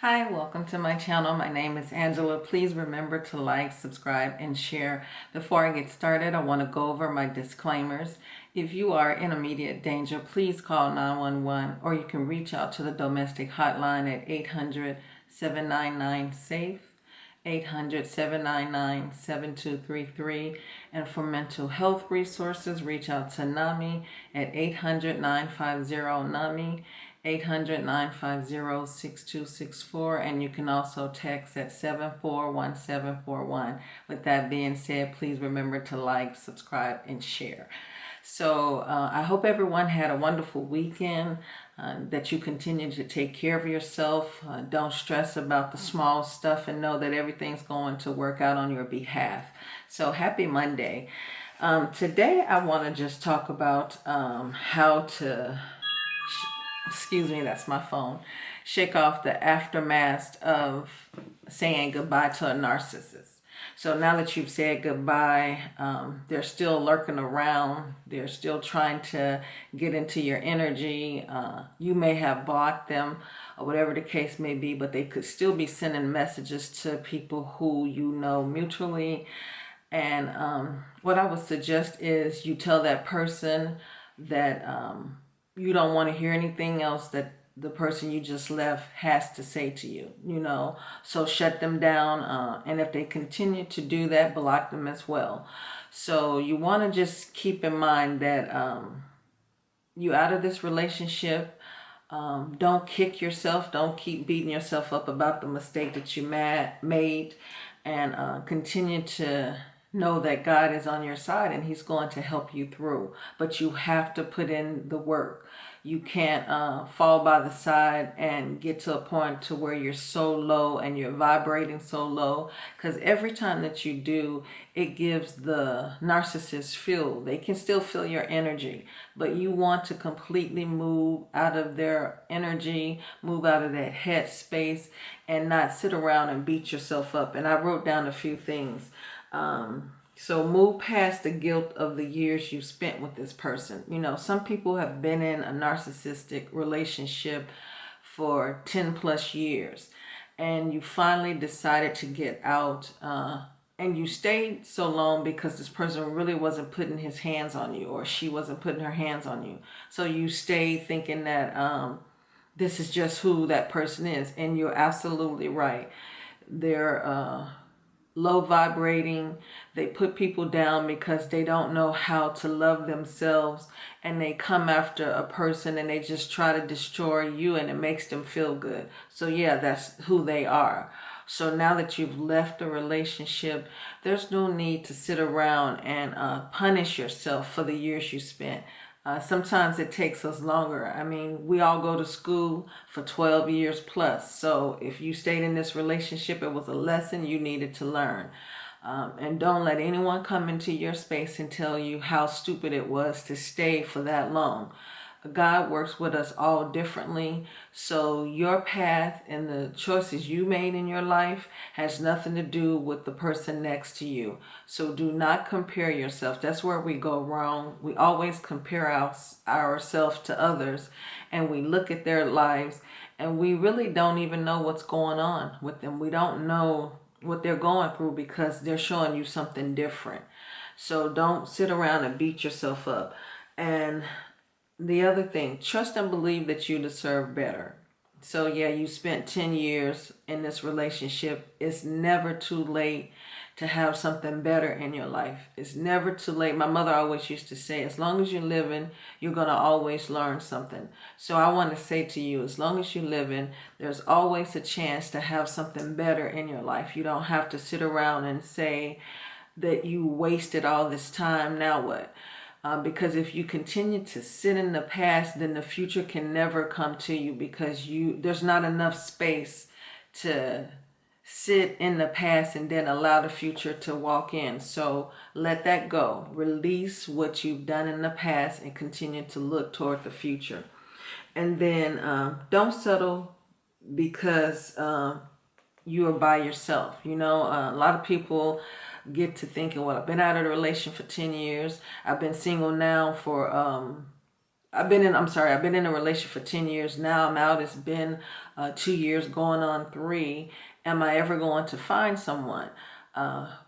Hi, welcome to my channel. My name is Angela. Please remember to like, subscribe, and share. Before I get started, I want to go over my disclaimers. If you are in immediate danger, please call 911 or you can reach out to the domestic hotline at 800-799-SAFE, 800-799-7233. And for mental health resources, reach out to NAMI at 800-950-NAMI. 800-950-6264, and you can also text at 741741. With that being said, please remember to like, subscribe, and share. So I hope everyone had a wonderful weekend, that you continue to take care of yourself. Don't stress about the small stuff and know that everything's going to work out on your behalf. So happy Monday. Today I want to just talk about how to excuse me, that's my phone, shake off the aftermath of saying goodbye to a narcissist. So now that you've said goodbye, they're still lurking around. They're still trying to get into your energy. You may have blocked them or whatever the case may be, but they could still be sending messages to people who you know mutually. And what I would suggest is you tell that person that you don't want to hear anything else that the person you just left has to say to you, so shut them down. And if they continue to do that, block them as well. So you want to just keep in mind that you out of this relationship. Don't kick yourself. Don't keep beating yourself up about the mistake that you made, and continue to know that God is on your side and he's going to help you through. But you have to put in the work. You can't fall by the side and get to a point to where you're so low and you're vibrating so low, because every time that you do, it gives the narcissist fuel. They can still feel your energy, but you want to completely move out of their energy, move out of that head space, and not sit around and beat yourself up. And I wrote down a few things. So move past the guilt of the years you spent with this person. Some people have been in a narcissistic relationship for 10 plus years, and you finally decided to get out, and you stayed so long because this person really wasn't putting his hands on you, or she wasn't putting her hands on you. So you stayed thinking that this is just who that person is, and you're absolutely right. They're low vibrating. They put people down because they don't know how to love themselves, and they come after a person and they just try to destroy you, and it makes them feel good. So yeah, that's who they are. So now that you've left the relationship, there's no need to sit around and punish yourself for the years you spent. Sometimes it takes us longer. I mean, we all go to school for 12 years plus. So if you stayed in this relationship, it was a lesson you needed to learn. And don't let anyone come into your space and tell you how stupid it was to stay for that long. God works with us all differently. So your path and the choices you made in your life has nothing to do with the person next to you. So do not compare yourself. That's where we go wrong. We always compare ourselves to others, and we look at their lives and we really don't even know what's going on with them. We don't know what they're going through because they're showing you something different. So don't sit around and beat yourself up. And the other thing, trust and believe that you deserve better. So yeah, you spent 10 years in this relationship. It's never too late to have something better in your life. It's never too late. My mother always used to say, as long as you're living, you're going to always learn something. So I want to say to you, as long as you're living, there's always a chance to have something better in your life. You don't have to sit around and say that you wasted all this time. Now what? Because if you continue to sit in the past, then the future can never come to you, because there's not enough space to sit in the past and then allow the future to walk in. So let that go. Release what you've done in the past and continue to look toward the future. And then don't settle because you are by yourself. A lot of people get to thinking, well, I've been out of a relation for 10 years. I've been single now for I've been in a relationship for 10 years now. I'm out. It's been 2 years going on 3. Am I ever going to find someone?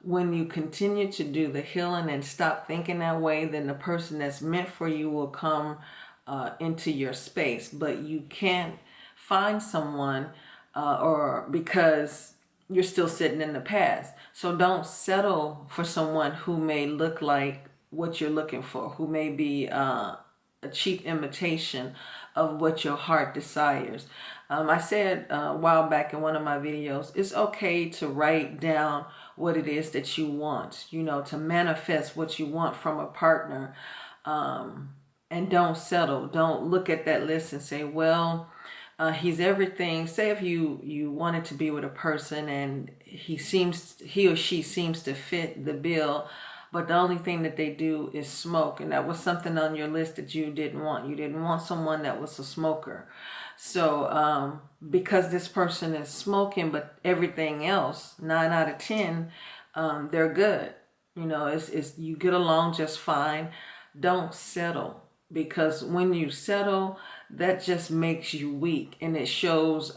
When you continue to do the healing and stop thinking that way, then the person that's meant for you will come into your space. But you can't find someone or because you're still sitting in the past. So don't settle for someone who may look like what you're looking for, who may be a cheap imitation of what your heart desires. I said a while back in one of my videos, it's okay to write down what it is that you want, you know, to manifest what you want from a partner. And don't settle. Don't look at that list and say, well, he's everything. Say if you wanted to be with a person and he or she seems to fit the bill, but the only thing that they do is smoke, and that was something on your list that you didn't want. You didn't want someone that was a smoker. So because this person is smoking, but everything else, 9 out of 10, they're good. You know, it's you get along just fine. Don't settle, because when you settle, that just makes you weak, and it shows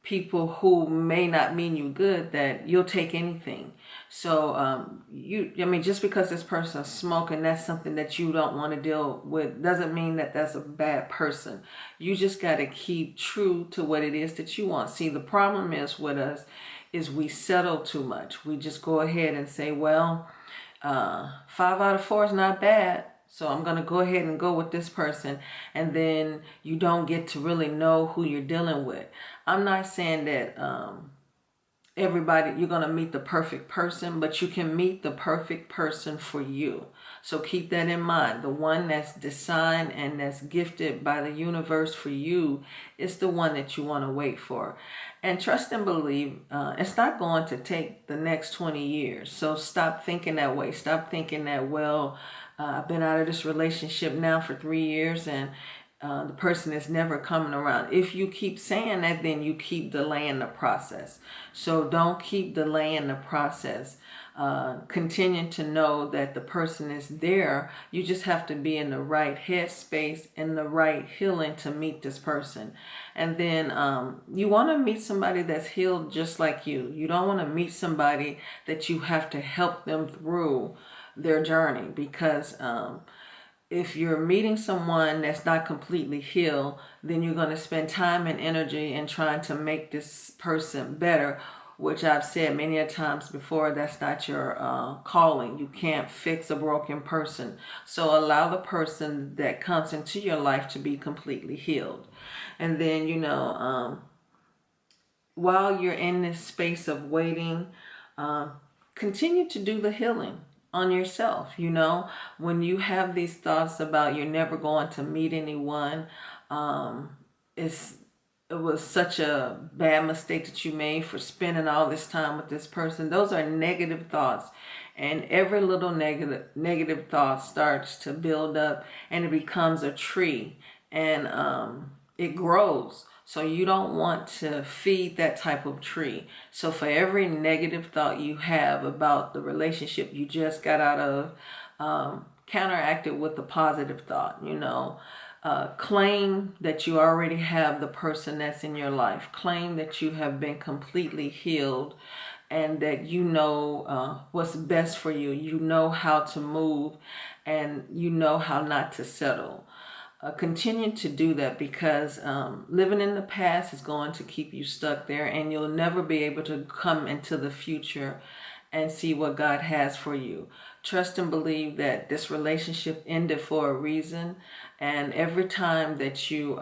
people who may not mean you good that you'll take anything. So I mean, just because this person's smoking, that's something that you don't want to deal with, doesn't mean that that's a bad person. You just got to keep true to what it is that you want. See, the problem is with us is we settle too much. We just go ahead and say, well, 5 out of 4 is not bad, so I'm going to go ahead and go with this person. And then you don't get to really know who you're dealing with. I'm not saying that everybody, you're going to meet the perfect person, but you can meet the perfect person for you. So keep that in mind. The one that's designed and that's gifted by the universe for you is the one that you want to wait for. And trust and believe, it's not going to take the next 20 years. So stop thinking that way. Stop thinking that, well, I've been out of this relationship now for 3 years and the person is never coming around. If you keep saying that, then you keep delaying the process. So don't keep delaying the process. Continue to know that the person is there. You just have to be in the right headspace and the right healing to meet this person. And then you want to meet somebody that's healed just like you. You don't want to meet somebody that you have to help them through their journey, because if you're meeting someone that's not completely healed, then you're going to spend time and energy in trying to make this person better, which I've said many a times before, that's not your calling. You can't fix a broken person. So allow the person that comes into your life to be completely healed. And then, you know, while you're in this space of waiting, continue to do the healing on yourself. You know, when you have these thoughts about you're never going to meet anyone, it was such a bad mistake that you made for spending all this time with this person. Those are negative thoughts, and every little negative thought starts to build up, and it becomes a tree, and it grows. So you don't want to feed that type of tree. So for every negative thought you have about the relationship you just got out of, counteract it with a positive thought. You know, claim that you already have the person that's in your life. Claim that you have been completely healed and that you know what's best for you. You know how to move, and you know how not to settle. Continue to do that, because living in the past is going to keep you stuck there, and you'll never be able to come into the future and see what God has for you. Trust and believe that this relationship ended for a reason, and every time that you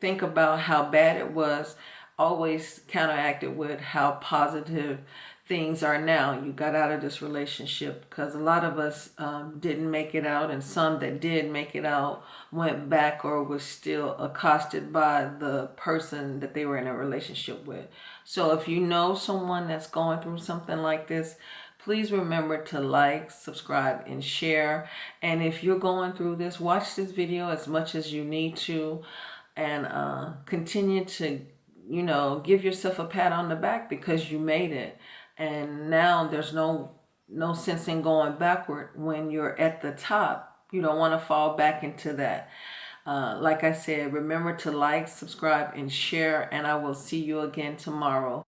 think about how bad it was, always counteract it with how positive things are now. You got out of this relationship, because a lot of us didn't make it out, and some that did make it out went back or was still accosted by the person that they were in a relationship with. So if you know someone that's going through something like this, please remember to like, subscribe, and share. And if you're going through this, watch this video as much as you need to, and continue to, you know, give yourself a pat on the back, because you made it. And now there's no sense in going backward when you're at the top. You don't want to fall back into that. Like I said, remember to like, subscribe, and share, and I will see you again tomorrow.